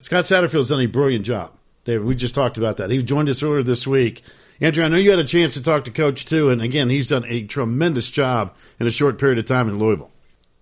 Scott Satterfield's done a brilliant job. David, we just talked about that. He joined us earlier this week. Andrew, I know you had a chance to talk to Coach, too, and again, he's done a tremendous job in a short period of time in Louisville.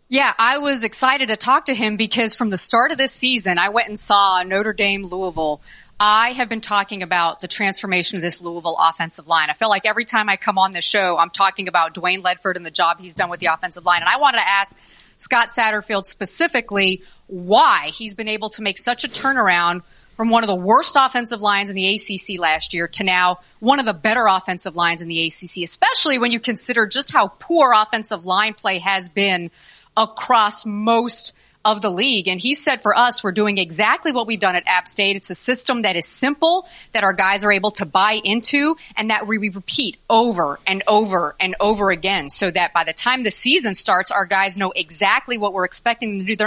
Yeah, I was excited to talk to him because from the start of this season, I went and saw Notre Dame Louisville. I have been talking about the transformation of this Louisville offensive line. I feel like every time I come on this show, I'm talking about Dwayne Ledford and the job he's done with the offensive line. And I wanted to ask Scott Satterfield specifically why he's been able to make such a turnaround from one of the worst offensive lines in the ACC last year to now one of the better offensive lines in the ACC, especially when you consider just how poor offensive line play has been across most of the league. And he said for us, we're doing exactly what we've done at App State. It's a system that is simple, that our guys are able to buy into, and that we repeat over and over and over again so that by the time the season starts, our guys know exactly what we're expecting them to do. They're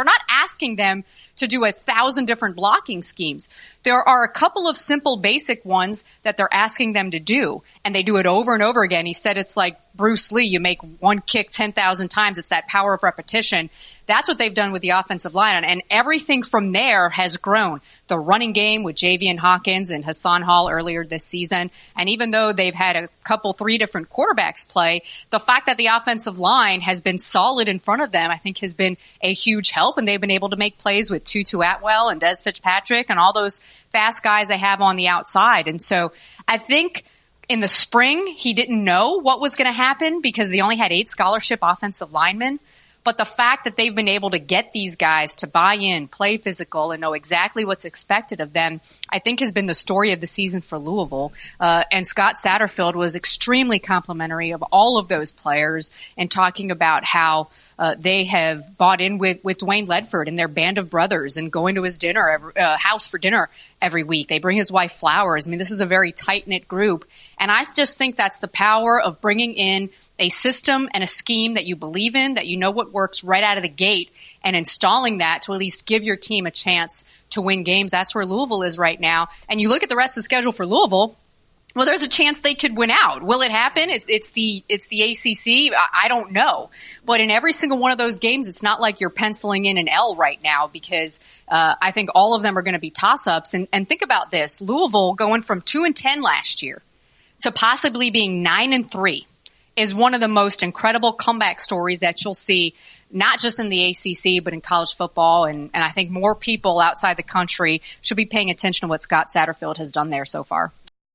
not asking them to do 1,000 different blocking schemes. There are a couple of simple basic ones that they're asking them to do, and they do it over and over again. He said it's like Bruce Lee. You make one kick 10,000 times. It's that power of repetition. That's what they've done with the offensive line, and everything from there has grown. The running game with Javian Hawkins and Hassan Hall earlier this season, and even though they've had three different quarterbacks play, the fact that the offensive line has been solid in front of them, I think has been a huge help, and they've been able to make plays with Tutu Atwell and Des Fitzpatrick and all those fast guys they have on the outside. And so I think in the spring, he didn't know what was going to happen because they only had 8 scholarship offensive linemen. But the fact that they've been able to get these guys to buy in, play physical, and know exactly what's expected of them, I think has been the story of the season for Louisville. And Scott Satterfield was extremely complimentary of all of those players and talking about how they have bought in with Dwayne Ledford and their band of brothers and going to his house for dinner every week. They bring his wife flowers. I mean, this is a very tight-knit group. And I just think that's the power of bringing in a system and a scheme that you believe in, that you know what works right out of the gate, and installing that to at least give your team a chance to win games. That's where Louisville is right now. And you look at the rest of the schedule for Louisville, well, there's a chance they could win out. Will it happen? It's the ACC. I don't know. But in every single one of those games, it's not like you're penciling in an L right now because I think all of them are going to be toss-ups. And think about this. Louisville going from 2-10 last year to possibly being 9-3 is one of the most incredible comeback stories that you'll see, not just in the ACC, but in college football. And I think more people outside the country should be paying attention to what Scott Satterfield has done there so far.